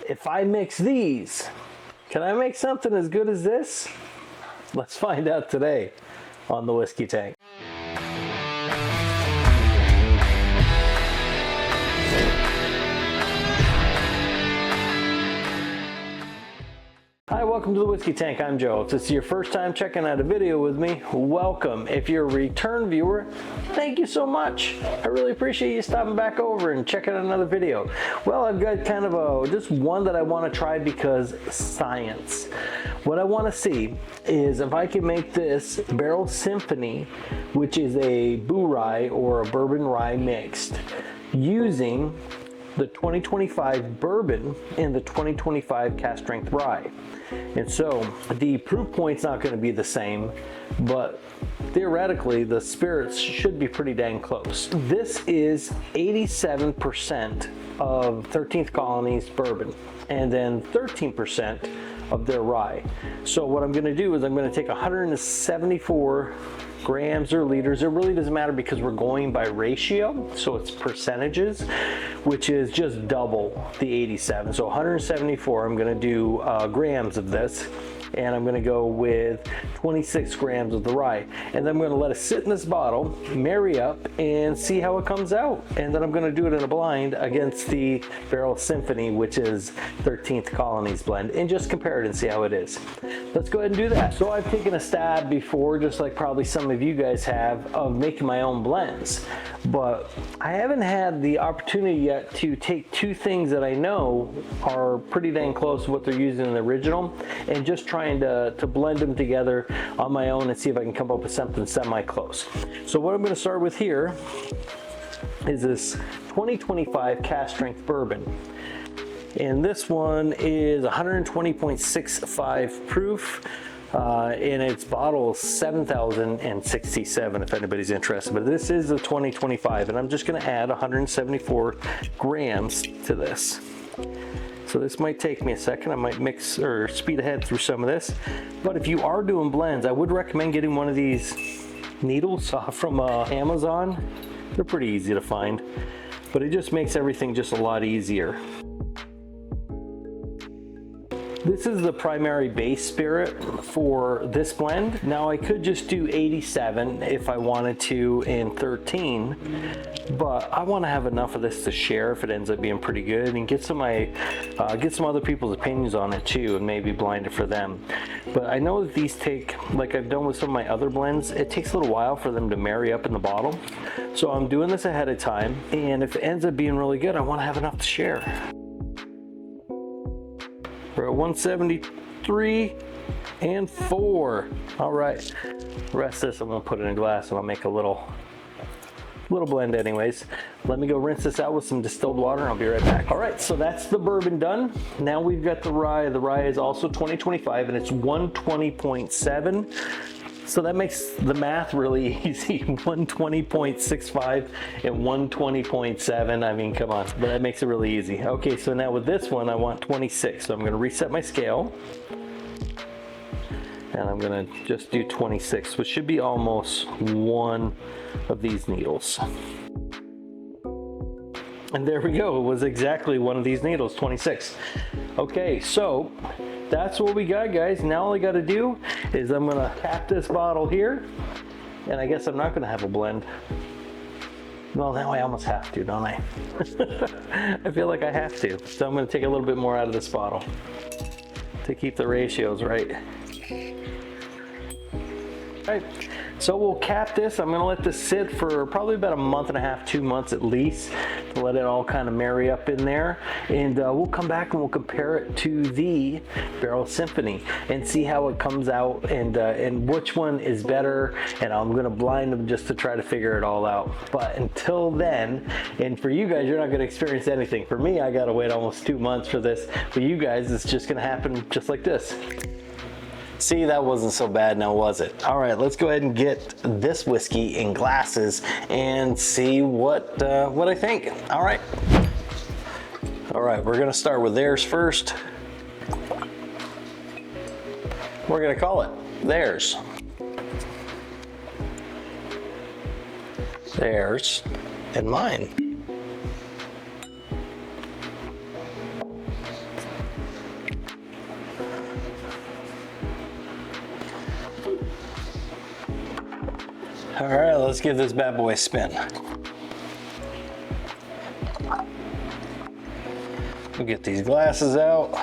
if I mix these, can I make something as good as this? Let's find out today on the Whiskey Tank. Hi, welcome to the Whiskey Tank. I'm Joe. If this is your first time checking out a video with me, welcome. If you're a return viewer, thank you so much. I really appreciate you stopping back over and checking out another video. Well, I've got kind of just one that I want to try because science. What I want to see is if I can make this Barrel Symphony, which is a rye or a bourbon rye mixed, using the 2025 bourbon and the 2025 cast strength rye. And so the proof point's not going to be the same, but theoretically the spirits should be pretty dang close. This is 87% of 13th Colony's bourbon and then 13% of their rye. So what I'm going to do is I'm going to take 174 grams or liters. It really doesn't matter because we're going by ratio, so it's percentages, which is just double the 87. So 174, I'm going to do grams of this, and I'm going to go with 26 grams of the rye, and then I'm going to let it sit in this bottle, marry up, and see how it comes out. And then I'm going to do it in a blind against the Barrel Symphony, which is 13th Colony's blend, and just compare it and see how it is. Let's go ahead and do that. So I've taken a stab before, just like probably some of you guys have, of making my own blends, but I haven't had the opportunity yet to take two things that I know are pretty dang close to what they're using in the original and just trying to blend them together on my own and see if I can come up with something semi-close. So what I'm going to start with here is this 2025 cast strength bourbon. And this one is 120.65 proof. And its bottle is 7,067 if anybody's interested, but this is the 2025, and I'm just going to add 174 grams to this. So this might take me a second. I might mix or speed ahead through some of this, but if you are doing blends, I would recommend getting one of these needles from Amazon. They're pretty easy to find, but it just makes everything just a lot easier. This is the primary base spirit for this blend. Now I could just do 87 if I wanted to in 13, but I want to have enough of this to share if it ends up being pretty good, and get some other people's opinions on it too, and maybe blind it for them. But I know that these take, like I've done with some of my other blends, it takes a little while for them to marry up in the bottle. So I'm doing this ahead of time, and if it ends up being really good, I want to have enough to share. We're at 173 and 4. All right, the rest of this I'm gonna put it in a glass and I'll make a little blend anyways. Let me go rinse this out with some distilled water and I'll be right back. All right, so that's the bourbon done. Now we've got the rye. The rye is also 2025 and it's 120.7. So that makes the math really easy. 120.65 and 120.7. I mean, come on, but that makes it really easy. Okay, so now with this one, I want 26. So I'm gonna reset my scale. And I'm gonna just do 26, which should be almost one of these needles. And there we go, it was exactly one of these needles, 26. Okay, so that's what we got, guys. Now all I gotta do is I'm gonna cap this bottle here, and I guess I'm not gonna have a blend. Well, now I almost have to, don't I? I feel like I have to. So I'm gonna take a little bit more out of this bottle to keep the ratios right. All right, so we'll cap this. I'm gonna let this sit for probably about a month and a half, 2 months at least, to let it all kind of marry up in there. And we'll come back and we'll compare it to the Barrel Symphony and see how it comes out, and which one is better. And I'm gonna blind them just to try to figure it all out. But until then, and for you guys, you're not gonna experience anything. For me, I gotta wait almost 2 months for this. For you guys, it's just gonna happen just like this. See, that wasn't so bad now, was it? All right, let's go ahead and get this whiskey in glasses and see what I think. All right, we're gonna start with theirs first. We're gonna call it theirs. Theirs and mine. All right, let's give this bad boy a spin. We'll get these glasses out,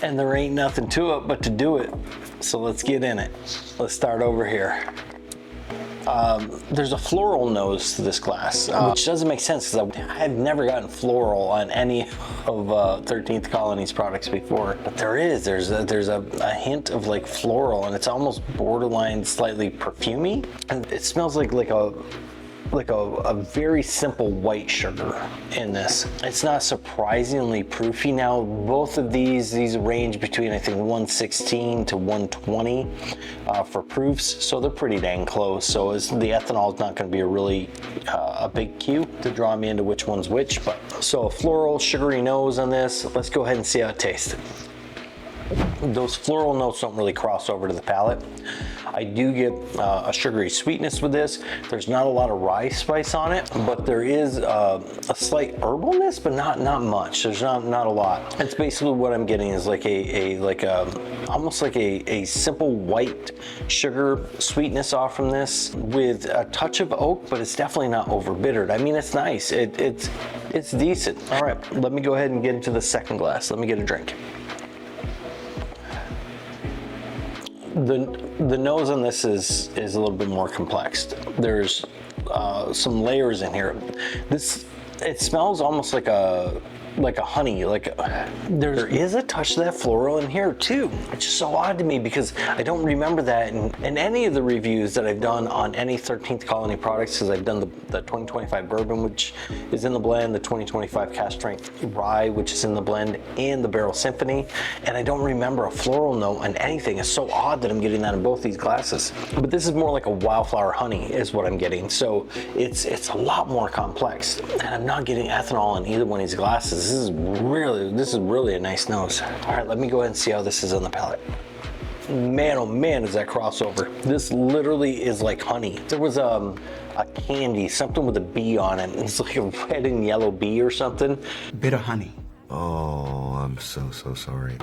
and there ain't nothing to it but to do it. So let's get in it. Let's start over here. There's a floral nose to this glass, which doesn't make sense because I've never gotten floral on any of 13th Colony's products before. But there's a hint of like floral, and it's almost borderline slightly perfumey. And it smells like a very simple white sugar in this. It's not surprisingly proofy. Now, both of these range between, I think, 116 to 120 for proofs, so they're pretty dang close. So the ethanol is not going to be a big cue to draw me into which one's which. But so a floral, sugary nose on this. Let's go ahead and see how it tastes. Those floral notes don't really cross over to the palate. I do get a sugary sweetness with this. There's not a lot of rye spice on it, but there is a slight herbalness, but not much. There's not a lot. It's basically what I'm getting is like almost like a simple white sugar sweetness off from this with a touch of oak, but it's definitely not over bittered. I mean, it's nice. It's decent. All right, let me go ahead and get into the second glass. Let me get a drink. The nose on this is a little bit more complex. There's some layers in here. It smells almost like a honey, there is a touch of that floral in here too. It's just so odd to me because I don't remember that in any of the reviews that I've done on any 13th Colony products, because I've done the 2025 Bourbon, which is in the blend, the 2025 Cask Strength Rye, which is in the blend, and the Barrel Symphony, and I don't remember a floral note on anything. It's so odd that I'm getting that in both these glasses. But this is more like a wildflower honey is what I'm getting, so it's a lot more complex, and I'm not getting ethanol in either one of these glasses. This is really a nice nose. All right, let me go ahead and see how this is on the palate. Man, oh man, is that crossover. This literally is like honey. There was a candy, something with a bee on it. It's like a red and yellow bee or something. Bit of honey. Oh, I'm so sorry.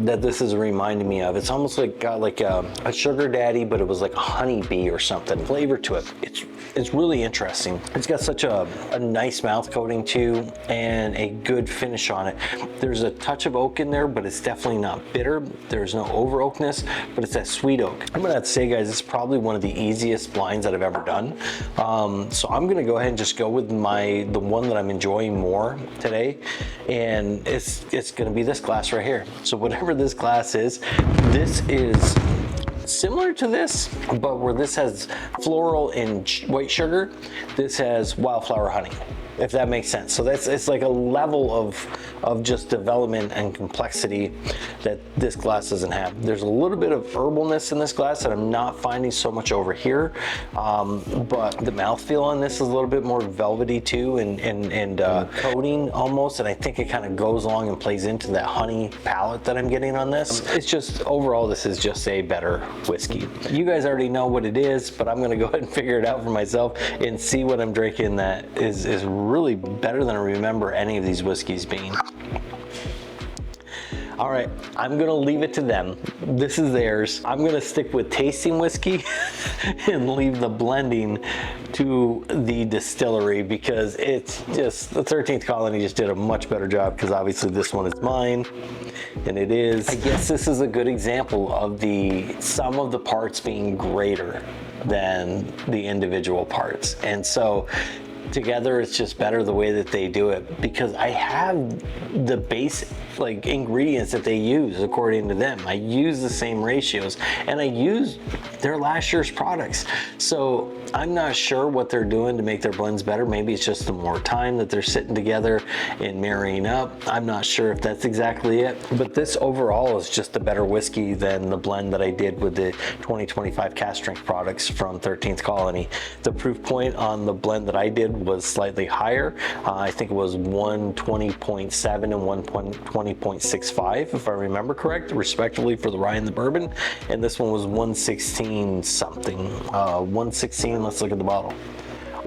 That this is reminding me of. It's almost like got like a sugar daddy, but it was like a honey bee or something. Flavor to it. It's really interesting. It's got such a nice mouth coating too, and a good finish on it. There's a touch of oak in there, but it's definitely not bitter. There's no over oakness, but it's that sweet oak. I'm gonna have to say, guys, it's probably one of the easiest blinds that I've ever done. So I'm gonna go ahead and just go with the one that I'm enjoying more today, and it's gonna be this glass right here. So whatever this glass is, this is similar to this, but where this has floral and white sugar, this has wildflower honey, if that makes sense. So it's like a level of just development and complexity that this glass doesn't have. There's a little bit of herbalness in this glass that I'm not finding so much over here, but the mouthfeel on this is a little bit more velvety too, and coating almost, and I think it kind of goes along and plays into that honey palate that I'm getting on this. It's just, overall, this is just a better whiskey. You guys already know what it is, but I'm gonna go ahead and figure it out for myself and see what I'm drinking that is really better than I remember any of these whiskeys being. All right, I'm gonna leave it to them. This is theirs. I'm gonna stick with tasting whiskey and leave the blending to the distillery, because it's just, the 13th Colony just did a much better job, because obviously this one is mine, and it is. I guess this is a good example of the sum of the parts being greater than the individual parts. And so together it's just better the way that they do it, because I have the base like ingredients that they use according to them. I use the same ratios, and I use their last year's products. So I'm not sure what they're doing to make their blends better. Maybe it's just the more time that they're sitting together and marrying up. I'm not sure if that's exactly it, but this overall is just a better whiskey than the blend that I did with the 2025 Cask Strength products from 13th Colony. The proof point on the blend that I did was slightly higher. I think it was 120.7 and 120.65, if I remember correct, respectively, for the rye and the bourbon. And this one was 116 something. 116, let's look at the bottle.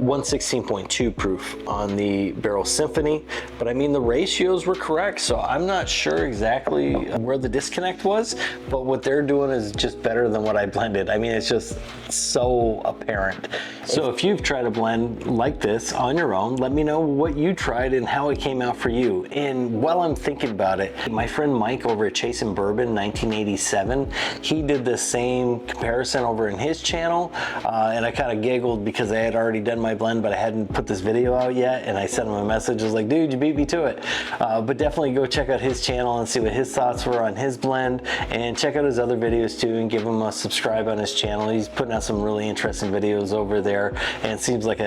116.2 proof on the Barrel Symphony, but I mean the ratios were correct, so I'm not sure exactly where the disconnect was, but what they're doing is just better than what I blended. I mean, it's just so apparent. So if you've tried a blend like this on your own, let me know what you tried and how it came out for you. And while I'm thinking about it, my friend Mike over at Chasing Bourbon 1987, he did the same comparison over in his channel, and I kind of giggled because I had already done my blend, but I hadn't put this video out yet, and I sent him a message. I was like, dude, you beat me to it. But definitely go check out his channel and see what his thoughts were on his blend, and check out his other videos too, and give him a subscribe on his channel. He's putting out some really interesting videos over there, and seems like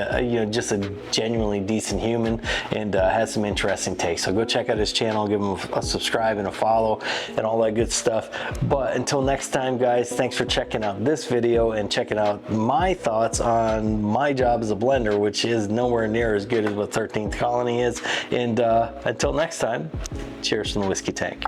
just a genuinely decent human, and has some interesting takes. So go check out his channel, give him a subscribe and a follow and all that good stuff. But until next time, guys, thanks for checking out this video and checking out my thoughts on my job as a blender, which is nowhere near as good as what 13th Colony is. And until next time, cheers from the whiskey tank.